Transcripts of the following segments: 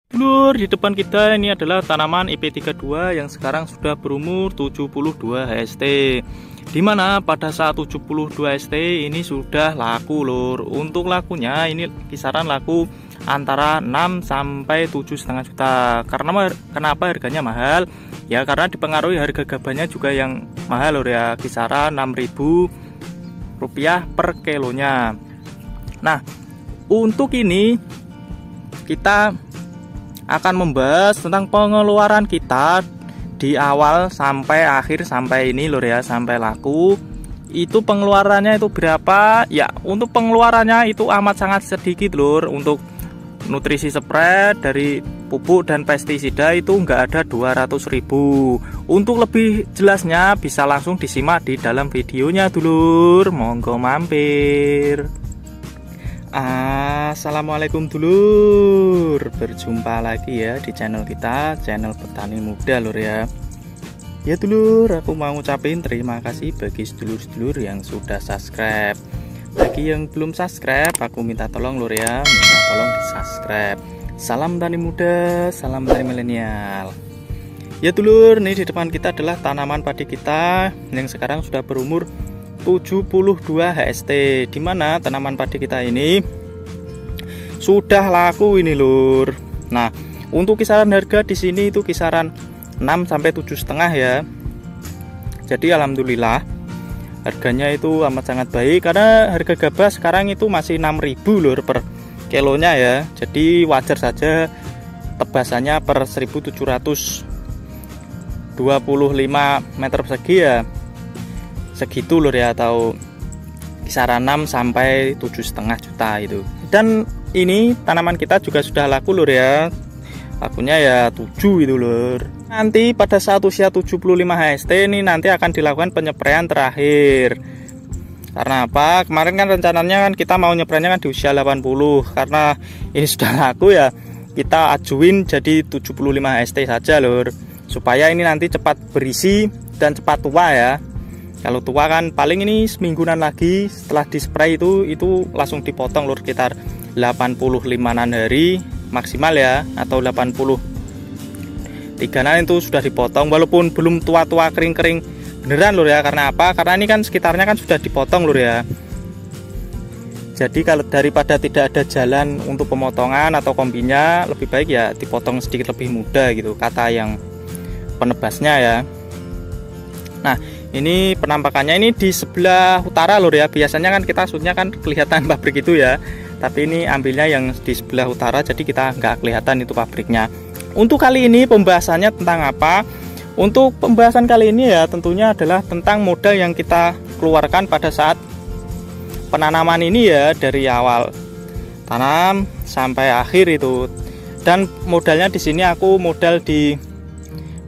Dulur, di depan kita ini adalah tanaman IP32 yang sekarang sudah berumur 72 HST. Dimana pada saat 72 HST ini sudah laku lur. Untuk lakunya ini kisaran laku antara 6 sampai 7,5 juta. Karena kenapa harganya mahal? Ya karena dipengaruhi harga gabahnya juga yang mahal lur ya, kisaran 6.000 rupiah per kilonya. Nah, untuk ini kita akan membahas tentang pengeluaran kita di awal sampai akhir sampai ini lur ya, sampai laku. Itu pengeluarannya itu berapa? Ya, untuk pengeluarannya itu amat sangat sedikit lur. Untuk nutrisi spray dari pupuk dan pestisida itu enggak ada 200.000. Untuk lebih jelasnya bisa langsung disimak di dalam videonya dulur. Monggo mampir. Assalamualaikum dulur, berjumpa lagi ya di channel kita, channel petani muda lur ya. Ya dulur, aku mau ngucapin terima kasih bagi sedulur-sedulur yang sudah subscribe. Bagi yang belum subscribe, aku minta tolong lur ya, minta tolong di subscribe. Salam tani muda, salam tani milenial. Ya dulur, nih di depan kita adalah tanaman padi kita yang sekarang sudah berumur 72 HST, dimana tanaman padi kita ini sudah laku ini lur. Nah, untuk kisaran harga di sini itu kisaran 6 sampai 7,5 ya. Jadi alhamdulillah harganya itu amat sangat baik karena harga gabah sekarang itu masih 6.000 lur per kilonya ya. Jadi wajar saja tebasannya per 1.725 meter persegi ya. Segitu lur ya, atau kisaran 6 sampai 7,5 juta itu. Dan ini tanaman kita juga sudah laku lur ya. Lakunya ya 7 itu lur. Nanti pada saat usia 75 HST ini nanti akan dilakukan penyepraian terakhir. Karena apa? Kemarin kan rencananya kan kita mau nyeprainya kan di usia 80. Karena ini sudah laku ya, kita ajuin jadi 75 HST saja lur. Supaya ini nanti cepat berisi dan cepat tua ya. Kalau tua kan paling ini semingguan lagi setelah di spray itu langsung dipotong lur, sekitar 85an hari maksimal ya, atau 83an itu sudah dipotong, walaupun belum tua-tua kering-kering beneran lur ya. Karena apa? Karena ini kan sekitarnya kan sudah dipotong lur ya. Jadi kalau daripada tidak ada jalan untuk pemotongan atau kombinya, lebih baik ya dipotong sedikit lebih muda gitu, kata yang penebasnya ya. Nah, ini penampakannya ini di sebelah utara lur ya. Biasanya kan kita shootnya kan kelihatan pabrik itu ya, tapi ini ambilnya yang di sebelah utara, jadi kita nggak kelihatan itu pabriknya. Untuk kali ini pembahasannya tentang apa? Untuk pembahasan kali ini ya tentunya adalah tentang modal yang kita keluarkan pada saat penanaman ini ya, dari awal tanam sampai akhir itu. Dan modalnya di sini aku modal di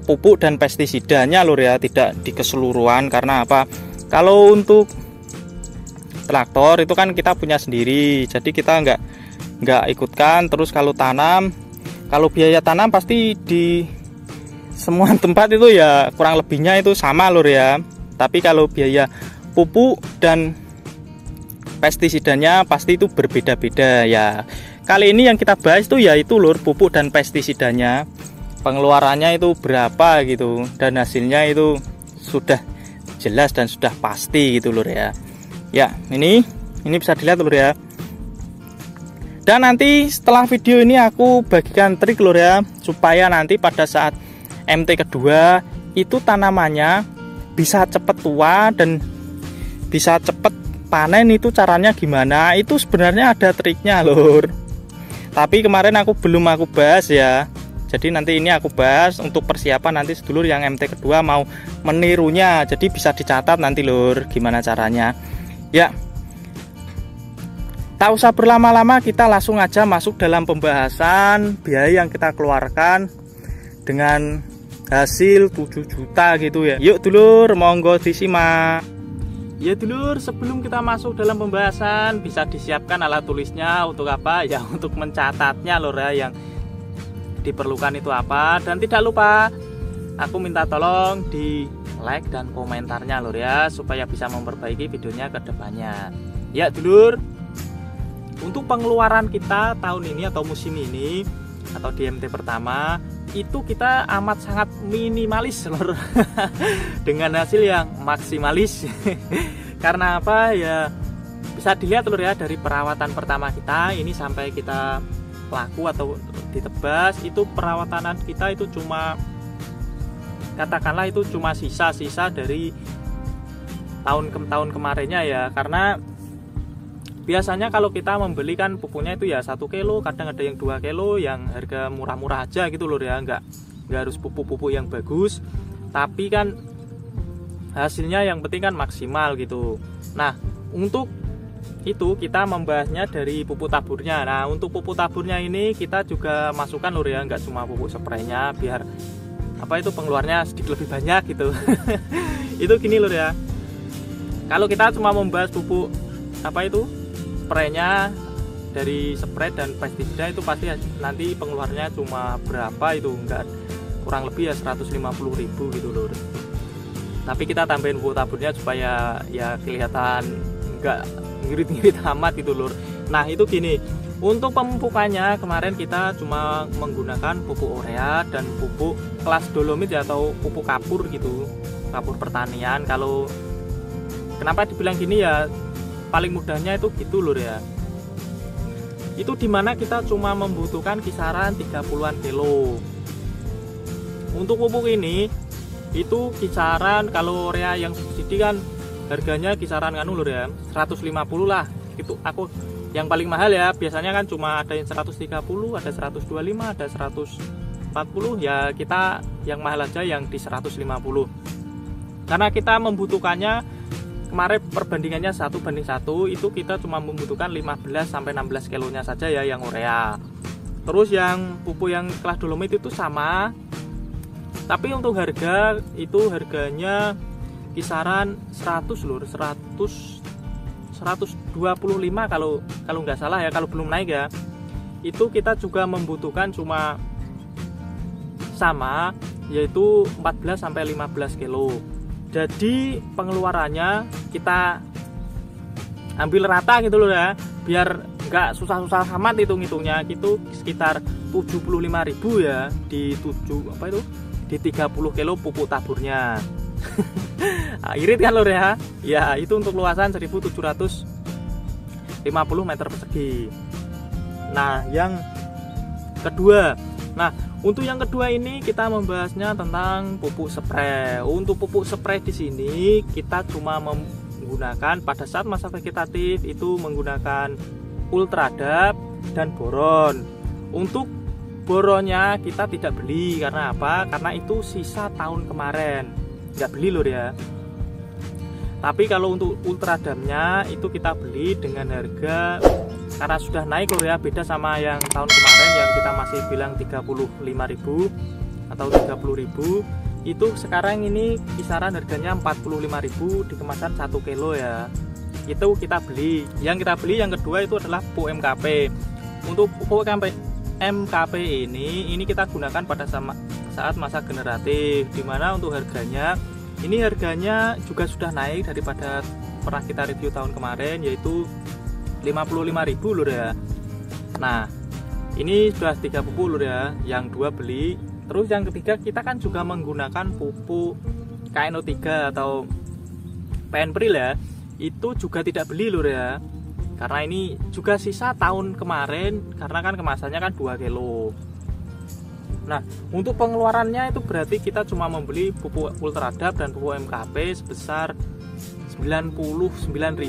pupuk dan pestisidanya lur ya, tidak di keseluruhan. Karena apa? Kalau untuk traktor itu kan kita punya sendiri, jadi kita nggak ikutkan. Terus kalau tanam, kalau biaya tanam pasti di semua tempat itu ya kurang lebihnya itu sama lur ya. Tapi kalau biaya pupuk dan pestisidanya pasti itu berbeda-beda ya. Kali ini yang kita bahas itu yaitu lur, pupuk dan pestisidanya, pengeluarannya itu berapa gitu, dan hasilnya itu sudah jelas dan sudah pasti gitu lur ya. Ya, ini bisa dilihat lur ya. Dan nanti setelah video ini aku bagikan trik lur ya, supaya nanti pada saat MT kedua itu tanamannya bisa cepat tua dan bisa cepat panen. Itu caranya gimana? Itu sebenarnya ada triknya lur. Tapi kemarin belum aku bahas ya. Jadi nanti ini aku bahas untuk persiapan nanti sedulur yang MT kedua mau menirunya. Jadi bisa dicatat nanti lur gimana caranya. Ya, tak usah berlama-lama, kita langsung aja masuk dalam pembahasan biaya yang kita keluarkan dengan hasil 7 juta gitu ya. Yuk dulur, monggo disimak. Ya dulur, sebelum kita masuk dalam pembahasan, bisa disiapkan alat tulisnya. Untuk apa? Ya untuk mencatatnya lur ya, yang diperlukan itu apa. Dan tidak lupa aku minta tolong di like dan komentarnya lur ya, supaya bisa memperbaiki videonya ke depannya. Ya dulur, untuk pengeluaran kita tahun ini atau musim ini atau di MT pertama itu kita amat sangat minimalis lur. Dengan hasil yang maksimalis. Karena apa ya, bisa dilihat lur ya, dari perawatan pertama kita ini sampai kita laku atau ditebas, itu perawatan kita itu cuma, katakanlah itu cuma sisa-sisa dari tahun kemarinnya ya. Karena biasanya kalau kita membeli kan pupuknya itu ya 1 kilo, kadang ada yang 2 kilo yang harga murah-murah aja gitu loh ya, nggak harus pupuk-pupuk yang bagus, tapi kan hasilnya yang penting kan maksimal gitu. Nah, untuk itu kita membahasnya dari pupuk taburnya. Nah, untuk pupuk taburnya ini kita juga masukkan lur ya, nggak cuma pupuk spraynya, biar apa itu pengeluarnya sedikit lebih banyak gitu. Itu gini lur ya, kalau kita cuma membahas pupuk apa itu spraynya, dari spray dan pestisida itu pasti nanti pengeluarnya cuma berapa itu, enggak, kurang lebih ya 150.000 gitu lur. Tapi kita tambahin pupuk taburnya supaya ya kelihatan enggak ngirit-ngirit amat gitu lur. Nah itu gini, untuk pemupukannya kemarin kita cuma menggunakan pupuk urea dan pupuk kelas dolomit ya, atau pupuk kapur gitu, kapur pertanian. Kalau kenapa dibilang gini ya, paling mudahnya itu gitu lur ya, itu dimana kita cuma membutuhkan kisaran 30-an kilo. Untuk pupuk ini itu kisaran, kalau urea yang subsidi kan harganya kisaran lur ya 150 lah, itu aku yang paling mahal ya, biasanya kan cuma ada yang 130, ada 125, ada 140 ya, kita yang mahal aja yang di 150, karena kita membutuhkannya kemarin perbandingannya 1:1, itu kita cuma membutuhkan 15-16 kilonya saja ya yang urea. Terus yang pupuk yang kelas dolomit itu sama, tapi untuk harga itu harganya kisaran 100 lur, 125 kalau nggak salah ya, kalau belum naik ya. Itu kita juga membutuhkan cuma sama, yaitu 14-15 kilo. Jadi pengeluarannya kita ambil rata gitu loh ya, biar nggak susah-susah amat hitung-hitungnya. Itu sekitar 75.000 ya di 30 kilo pupuk taburnya. Irit kan lor ya. Ya itu untuk luasan 1750 meter persegi. Nah yang kedua, untuk yang kedua ini kita membahasnya tentang pupuk spray. Untuk pupuk spray di sini kita cuma menggunakan pada saat masa vegetatif itu menggunakan Ultradap dan boron. Untuk boronnya kita tidak beli, karena apa? Karena itu sisa tahun kemarin, nggak beli lur ya. Tapi kalau untuk Ultradapnya itu kita beli dengan harga, karena sudah naik lur ya, beda sama yang tahun kemarin yang kita masih bilang 35.000 atau 30.000, itu sekarang ini kisaran harganya 45.000 di kemasan 1 kilo ya. Itu kita beli. Yang kita beli yang kedua itu adalah pupuk MKP. Untuk pupuk MKP ini kita gunakan pada saat masa generatif, dimana untuk harganya juga sudah naik daripada pernah kita review tahun kemarin, yaitu 55.000 lur ya. Nah ini sudah 3 pupuk lur ya, yang 2 beli. Terus yang ketiga kita kan juga menggunakan pupuk KNO3 atau PNPril ya, itu juga tidak beli lur ya, karena ini juga sisa tahun kemarin, karena kan kemasannya kan 2 kilo. Nah untuk pengeluarannya itu berarti kita cuma membeli pupuk Ultradap dan pupuk MKP sebesar 99.000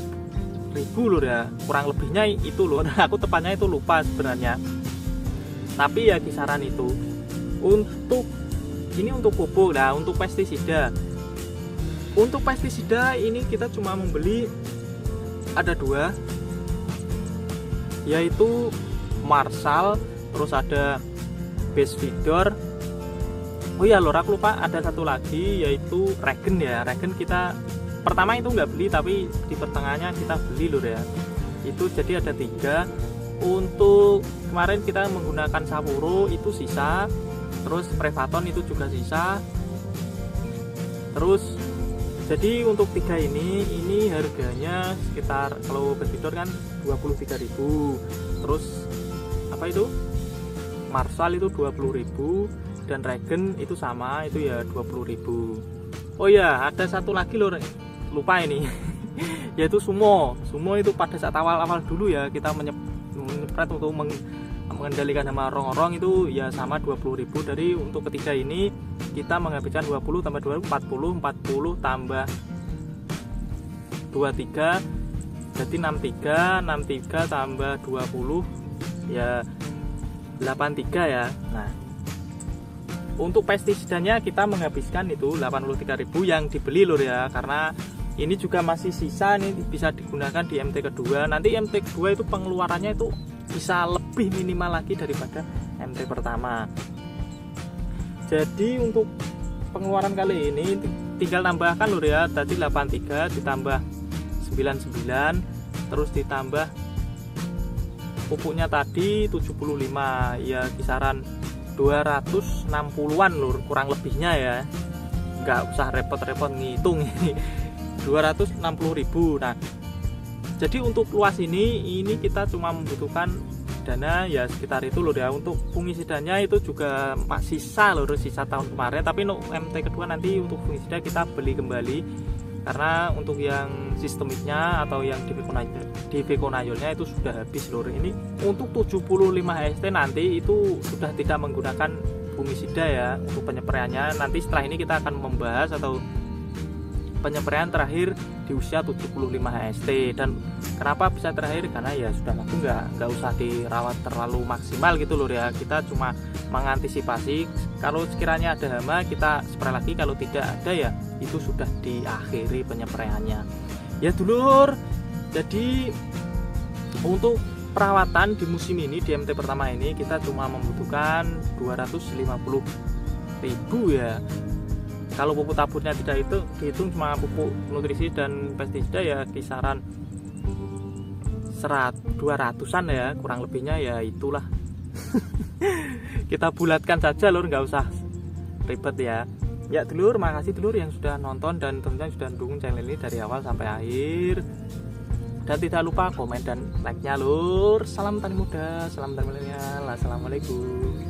lur ya, kurang lebihnya itu lur. Aku tepatnya itu lupa sebenarnya, tapi ya kisaran itu. Untuk pupuk. Nah untuk pestisida ini kita cuma membeli ada 2, yaitu Marshall, terus ada Base Feeder. Oh ya lur, aku lupa ada satu lagi yaitu Regen ya. Regen kita pertama itu nggak beli, tapi di pertengahannya kita beli lur ya. Itu jadi ada 3. Untuk kemarin kita menggunakan Sapuro itu sisa, terus Prevaton itu juga sisa. Terus jadi untuk 3 ini harganya sekitar, kalau Base Feeder kan 23.000. Terus apa itu Marshall itu 20.000 dan Regen itu sama, itu ya 20.000. Oh ya, ada satu lagi lur, lupa ini yaitu Sumo itu pada saat awal-awal dulu ya kita menyepret untuk mengendalikan hama rongrong itu ya sama 20.000. Dari untuk ketiga ini kita menghabiskan 20 tambah 20 40 tambah 23 jadi 63 tambah 20 ya 83 ya. Nah, untuk pestisidanya kita menghabiskan itu 83.000 yang dibeli lur ya, karena ini juga masih sisa nih, bisa digunakan di MT kedua. Nanti MT kedua itu pengeluarannya itu bisa lebih minimal lagi daripada MT pertama. Jadi untuk pengeluaran kali ini tinggal tambahkan lur ya, tadi 83 ditambah 99 terus ditambah pupuknya tadi 75 ya, kisaran 260-an lur kurang lebihnya ya, nggak usah repot-repot ngitung ini 260.000. Nah, jadi untuk luas ini kita cuma membutuhkan dana ya sekitar itu lur ya. Untuk fungisidanya itu juga sisa lur, sisa tahun kemarin, tapi untuk MT kedua nanti untuk fungisida kita beli kembali, karena untuk yang sistemiknya atau yang difeconazolnya itu sudah habis lur. Ini untuk 75 ST nanti itu sudah tidak menggunakan fungisida ya untuk penyepraiannya. Nanti setelah ini kita akan membahas atau penyepraian terakhir di usia 75 ST. Dan kenapa bisa terakhir, karena ya sudah laku, nggak usah dirawat terlalu maksimal gitu lur ya. Kita cuma mengantisipasi kalau sekiranya ada hama kita spray lagi, kalau tidak ada ya itu sudah diakhiri penyepraiannya ya dulur. Jadi untuk perawatan di musim ini di MT pertama ini kita cuma membutuhkan 250.000 ya. Kalau pupuk taburnya tidak itu dihitung cuma pupuk nutrisi dan pestisida ya kisaran 200-an ya, kurang lebihnya ya itulah. Kita bulatkan saja lur, nggak usah ribet ya. Ya dulur, makasih dulur yang sudah nonton dan tentunya sudah dukung channel ini dari awal sampai akhir. Dan tidak lupa komen dan like-nya lur. Salam tani muda, salam tani milenial. Assalamualaikum.